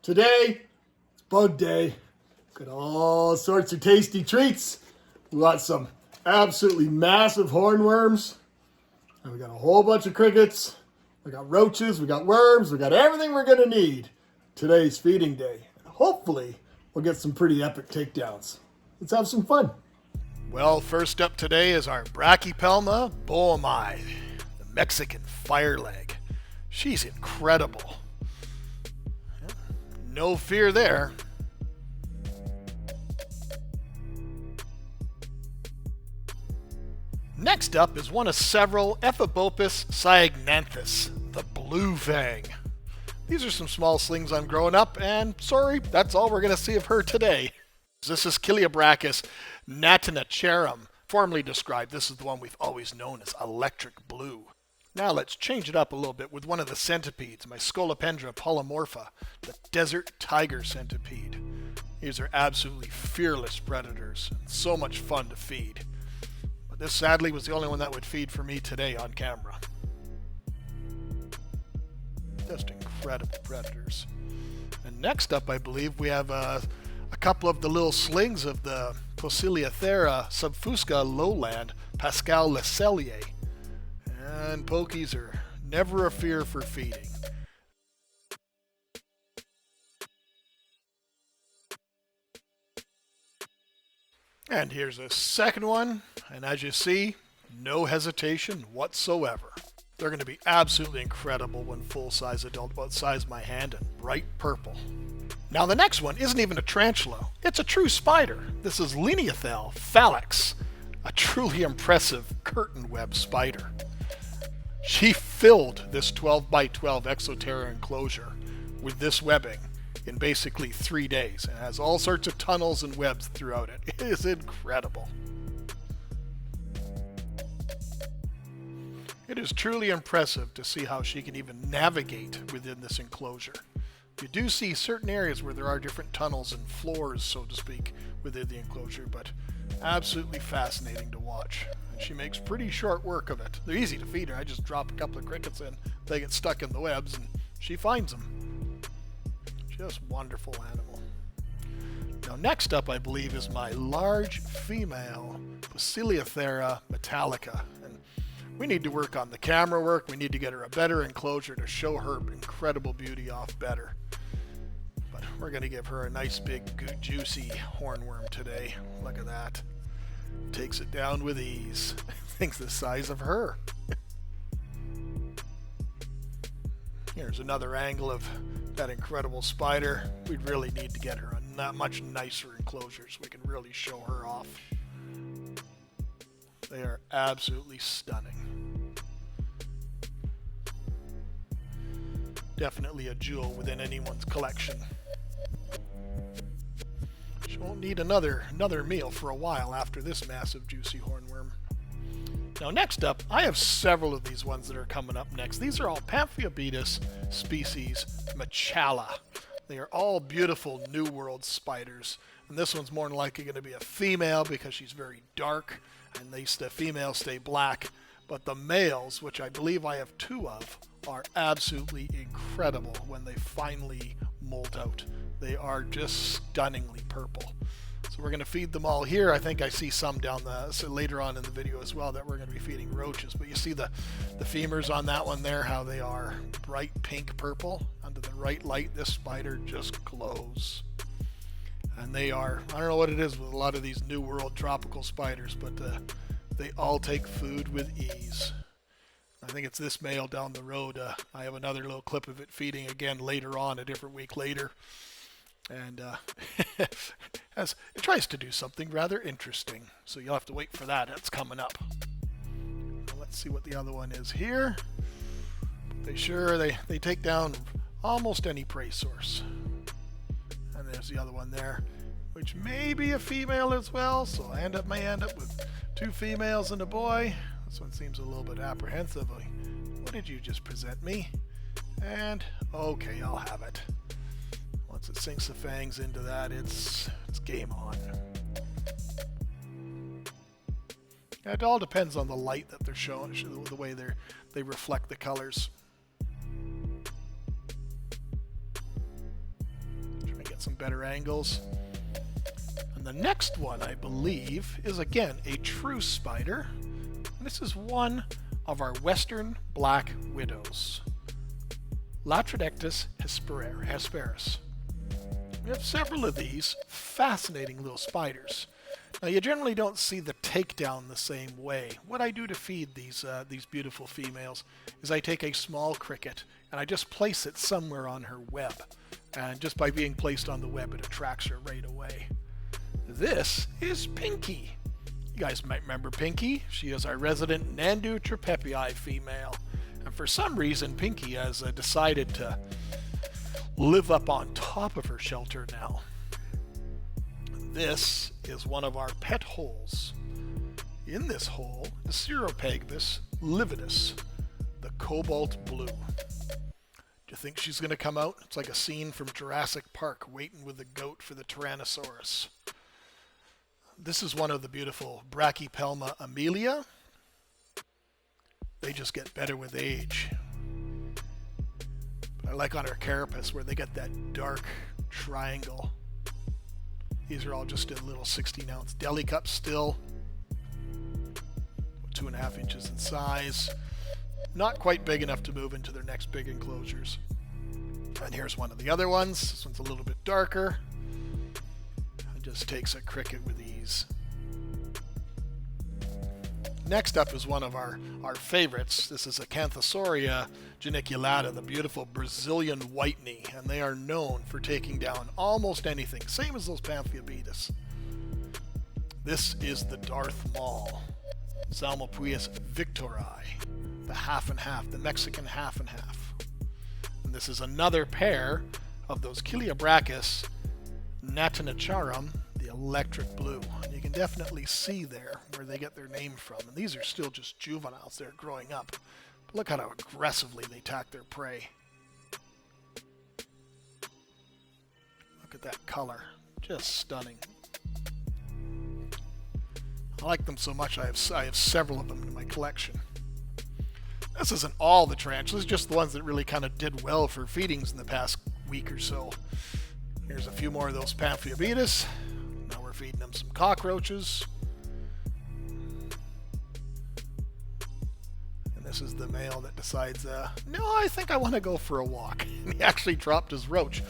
Today, it's bug day. Got all sorts of tasty treats. We got some absolutely massive hornworms. And we got a whole bunch of crickets. We got roaches, we got worms, we got everything we're gonna need. Today's feeding day. Hopefully, we'll get some pretty epic takedowns. Let's have some fun. Well, first up today is our Brachypelma boehmei, the Mexican fireleg. She's incredible. No fear there. Next up is one of several Ephebopus cyagnanthus, the blue fang. These are some small slings I'm growing up, and sorry, that's all we're going to see of her today. This is Chiliobrachus natinacerum, formerly described. This is the one we've always known as electric blue. Now let's change it up a little bit with one of the centipedes, my Scolopendra polymorpha, the desert tiger centipede. These are absolutely fearless predators, and so much fun to feed. But this sadly was the only one that would feed for me today on camera. Just incredible predators. And next up, I believe, we have a couple of the little slings of the Poecilothera subfusca lowland, Pascal Lecellier. And pokies are never a fear for feeding. And here's a second one, and as you see, no hesitation whatsoever. They're going to be absolutely incredible when full-size adult, about the size of my hand, and bright purple. Now the next one isn't even a tarantula, it's a true spider. This is Lineothel phalanx, a truly impressive curtain web spider. She filled this 12 by 12 Exoterra enclosure with this webbing in basically 3 days, and has all sorts of tunnels and webs throughout it. It is incredible. It is truly impressive to see how she can even navigate within this enclosure. You do see certain areas where there are different tunnels and floors, so to speak, within the enclosure, but absolutely fascinating to watch. And she makes pretty short work of it. They're easy to feed her. I just drop a couple of crickets in, they get stuck in the webs, and she finds them. Just wonderful animal. Now next up, I believe, is my large female Poecilothera metallica. And we need to work on the camera work. We need to get her a better enclosure to show her incredible beauty off better. But we're going to give her a nice big good juicy hornworm today. Look at that. Takes it down with ease. Thing's the size of her. Here's another angle of that incredible spider. We really need to get her a much nicer enclosure so we can really show her off. They are absolutely stunning. Definitely a jewel within anyone's collection. She won't need another meal for a while after this massive juicy hornworm. Now next up, I have several of these ones that are coming up next. These are all Pamphobetus species Machala. They are all beautiful New World spiders. And this one's more than likely going to be a female because she's very dark, and the females stay black. But the males, which I believe I have 2 of, are absolutely incredible when they finally molt out. They are just stunningly purple. So we're going to feed them all here. I think I see some down later on in the video as well that we're going to be feeding roaches. But you see the femurs on that one there, how they are bright pink purple. Under the right light, this spider just glows. And they are, I don't know what it is with a lot of these New World tropical spiders, but they all take food with ease. I think it's this male down the road. I have another little clip of it feeding again later on, a different week later. And it tries to do something rather interesting. So you'll have to wait for that. It's coming up. Let's see what the other one is here. They take down almost any prey source. And there's the other one there, which may be a female as well. So I may end up with 2 females and a boy. This one seems a little bit apprehensive. What did you just present me? And okay, I'll have it. Once it sinks the fangs into that, it's game on. It all depends on the light that they're showing, the way they reflect the colors. get some better angles. And the next one, I believe, is again a true spider. This is one of our western black widows, Latrodectus hesperus. We have several of these fascinating little spiders. Now, you generally don't see the takedown the same way. What I do to feed these beautiful females is I take a small cricket and I just place it somewhere on her web. And just by being placed on the web, it attracts her right away. This is Pinky. You guys might remember Pinky. She is our resident Nandu tripepii female. And for some reason, Pinky has decided to live up on top of her shelter now. This is one of our pet holes. In this hole is Ceropagbus lividus, the cobalt blue. Do you think she's going to come out? It's like a scene from Jurassic Park, waiting with the goat for the Tyrannosaurus. This is one of the beautiful Brachypelma amelia. They just get better with age. I like on her carapace where they get that dark triangle. These are all just in little 16-ounce deli cups still. 2.5 inches in size. Not quite big enough to move into their next big enclosures. And here's one of the other ones. This one's a little bit darker. It just takes a cricket with ease. Next up is one of our favorites. This is Acanthosauria geniculata, the beautiful Brazilian white-knee, and they are known for taking down almost anything, same as those Panthera. This is the Darth Maul, Psalmopoeus victori, the half and half, the Mexican half and half. And this is another pair of those Chiliobrachus natinacharum, the electric blue. And you can definitely see there where they get their name from. And these are still just juveniles. They're growing up. But look how aggressively they attack their prey. Look at that color. Just stunning. I like them so much I have several of them in my collection. This isn't all the tarantulas, just the ones that really kind of did well for feedings in the past week or so. Here's a few more of those Panthera. Now we're feeding them some cockroaches. And this is the male that decides, no, I think I want to go for a walk. And he actually dropped his roach.